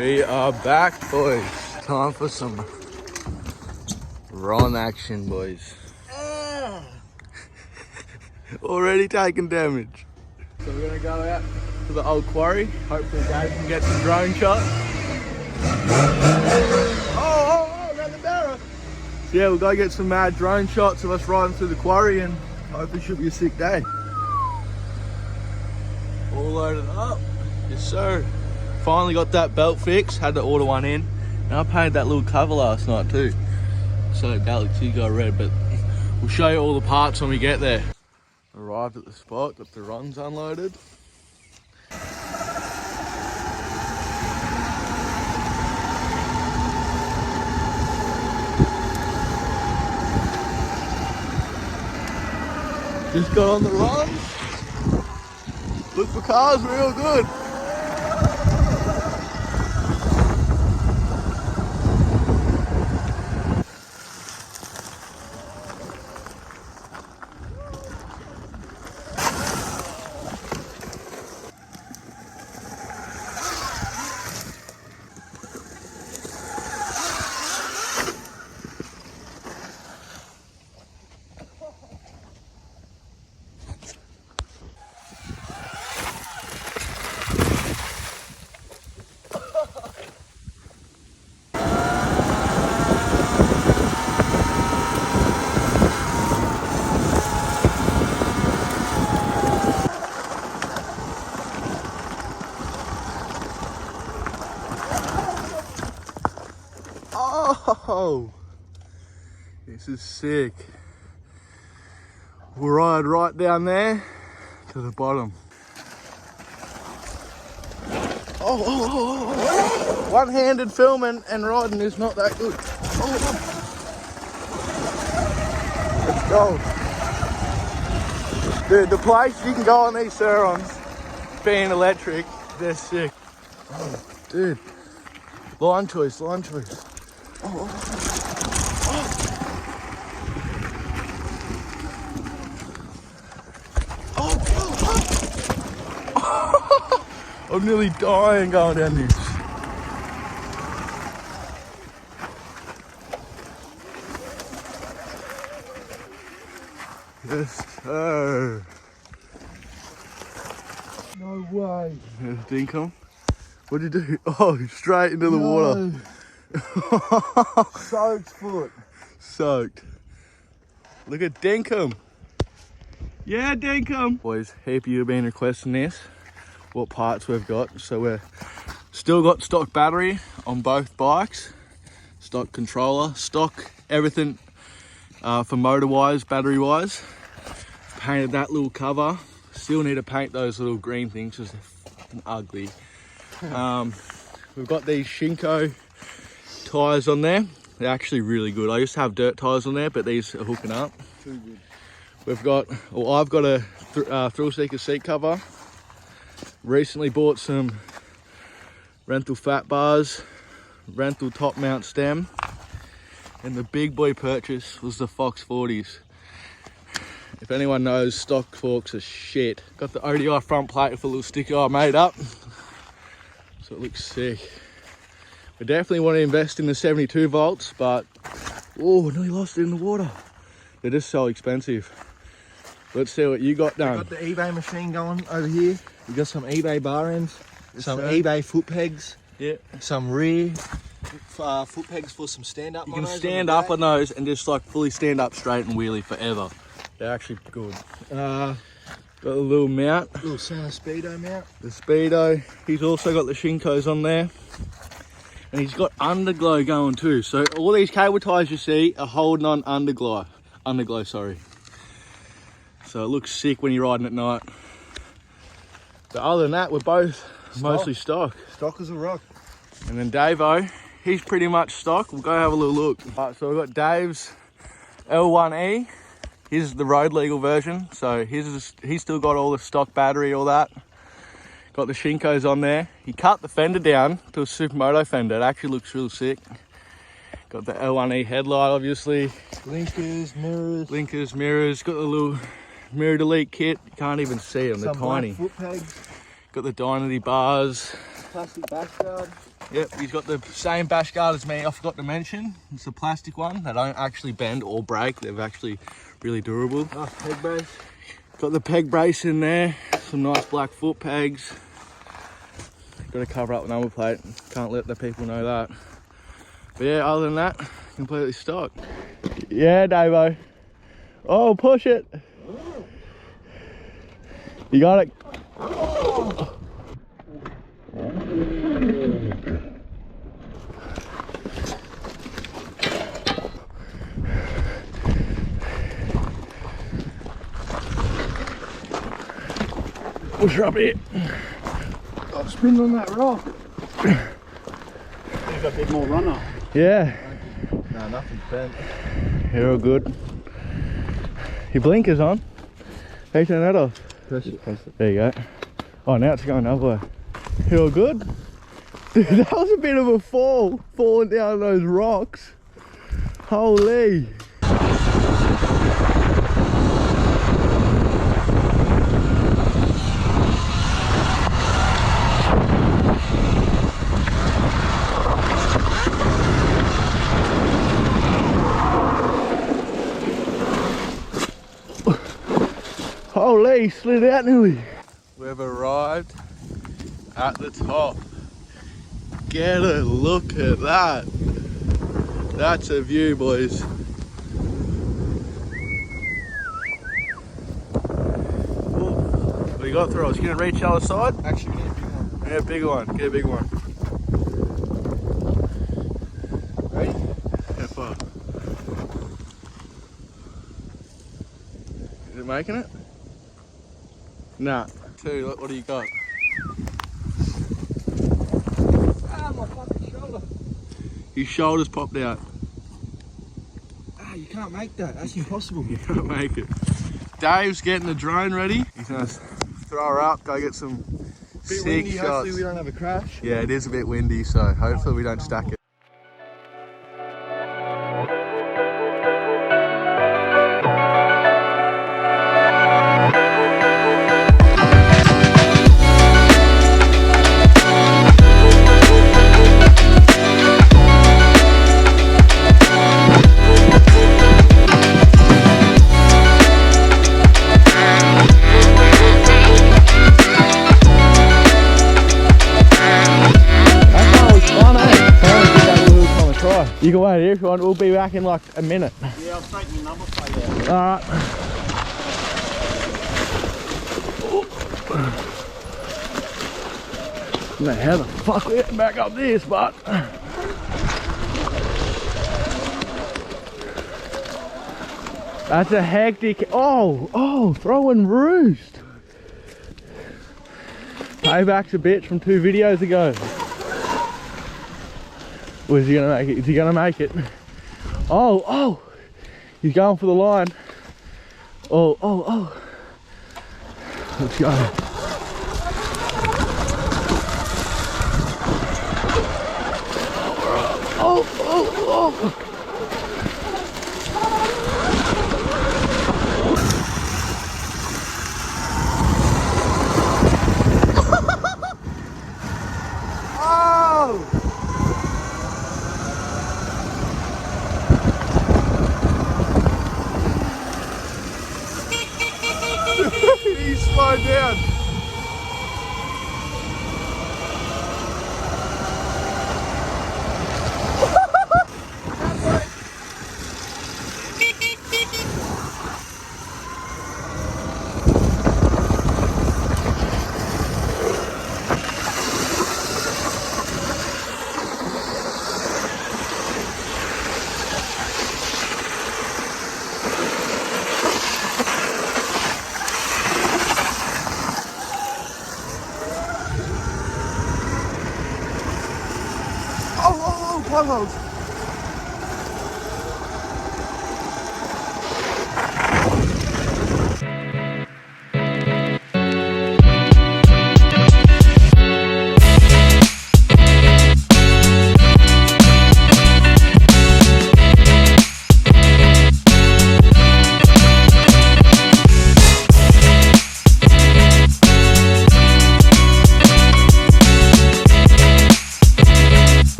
We are back, boys. Time for some run action, boys. Already taking damage. So we're gonna go out to the old quarry. Hopefully Dave can get some drone shots. Oh, around the barrow. So yeah, we'll go get some mad drone shots of us riding through the quarry and hopefully should be a sick day. All loaded up. Yes, sir. Finally got that belt fixed. Had to order one in. And I painted that little cover last night too. So Galaxy got red, but we'll show you all the parts when we get there. Arrived at the spot, got the runs unloaded. Just got on the runs. Look for cars real good. Oh, this is sick. We'll ride right down there to the bottom. Oh. One-handed filming and riding is not that good. Let's go. Dude, the place you can go on these Surrons, being electric, they're sick. Oh, dude. Line choice. I'm nearly dying going down this. Yes, sir. No way. Dinkum. What'd you do? Oh, straight into the water. Soaked foot. Soaked. Look at Dinkum. Yeah, Dinkum. Boys, heap of you have been requesting this. What parts we've got. So we're still got stock battery on both bikes. Stock controller, stock everything for motor wise, battery wise. Painted that little cover. Still need to paint those little green things because they're fucking ugly. We've got these Shinko tyres on there. They're actually really good. I used to have dirt tyres on there, but these are hooking up. Too good. I've got a thrill seeker seat cover. Recently bought some rental fat bars, rental top mount stem, and the big boy purchase was the Fox 40s. If anyone knows, stock forks are shit. Got the ODI front plate with a little sticker I made up, so it looks sick. We definitely want to invest in the 72 volts, but nearly lost it in the water. They're just so expensive. Let's see what you got done. Got the eBay machine going over here. We got some eBay bar ends, some eBay foot pegs, some rear foot pegs for some stand-up. You can stand up on those and just like fully stand up straight and wheelie forever. They're actually good. Got a little mount. Little Santa Speedo mount. The Speedo. He's also got the Shinkos on there. And he's got underglow going too. So all these cable ties you see are holding on underglow, sorry. So it looks sick when you're riding at night. But other than that, we're both mostly stock. Stock as a rock. And then Davo, he's pretty much stock. We'll go have a little look. Alright, so we've got Dave's L1E. His is the road legal version. So he's still got all the stock battery, all that. Got the Shinkos on there. He cut the fender down to a Supermoto fender. It actually looks real sick. Got the L1E headlight, obviously. Blinkers, mirrors. Got the little mirror delete kit. You can't even see them, they're tiny. Foot pegs. Got the Dynity bars. Plastic back guard. Yep, he's got the same bash guard as me. I forgot to mention, it's a plastic one. They don't actually bend or break. They're actually really durable. Oh, peg brace. Got the peg brace in there. Some nice black foot pegs. Got to cover up the number plate. Can't let the people know that. But yeah, other than that, completely stocked. Yeah, Davo. Oh, push it. You got it. Push her up here. I've spinned on that rock. There's a bit more runner. Yeah. No, nothing's bent. You're all good. Your blinkers on. How you turn that off? Press it. There you go. Oh, now it's going another way. You're all good? Dude, that was a bit of a fall. Falling down those rocks. Holy. Holy, slid out nearly. We've arrived at the top. Get a look at that. That's a view, boys. What do you got through? I was gonna reach the other side. Actually, we need a big one. Yeah, a big one. Get a big one. Ready? How far? Is it making it? Nah. Two, what do you got? Ah, my fucking shoulder. His shoulders popped out. Ah, you can't make that. That's impossible. You can't make it. Dave's getting the drone ready. He's gonna throw her up, go get some sick windy, shots. hopefully we don't have a crash. Yeah, it is a bit windy, so hopefully we don't stack it. You can wait here if you want, we'll be back in like a minute. Yeah, I'll take your number plate out. Alright. Now how the fuck we get back up this, but that's a hectic. Oh, throw and roost. Payback's a bitch from 2 videos ago. Was he gonna make it? Is he gonna make it? Oh, he's going for the line. Oh. Let's go. Oh. He slowed down. Plug holes.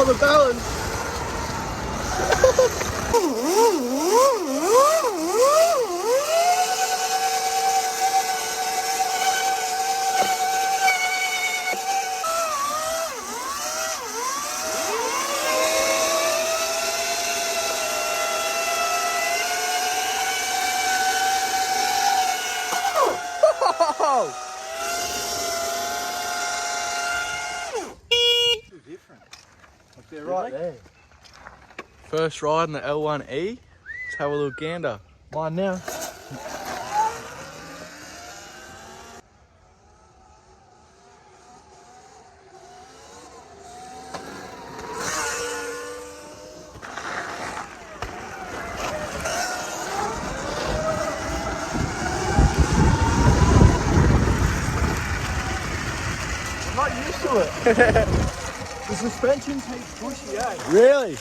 on the balance. They're right there. First ride in the L1E. Let's have a little gander. Mine now. I'm not used to it. The suspension takes bushy, eh? Really?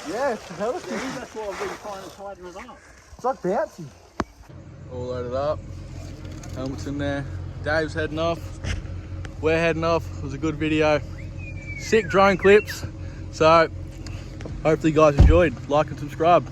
Yeah, it's healthy. That's why I've been trying to tighten it up. It's like bouncy. All loaded up. Helmet's in there. Dave's heading off. We're heading off. It was a good video. Sick drone clips. So hopefully you guys enjoyed. Like and subscribe.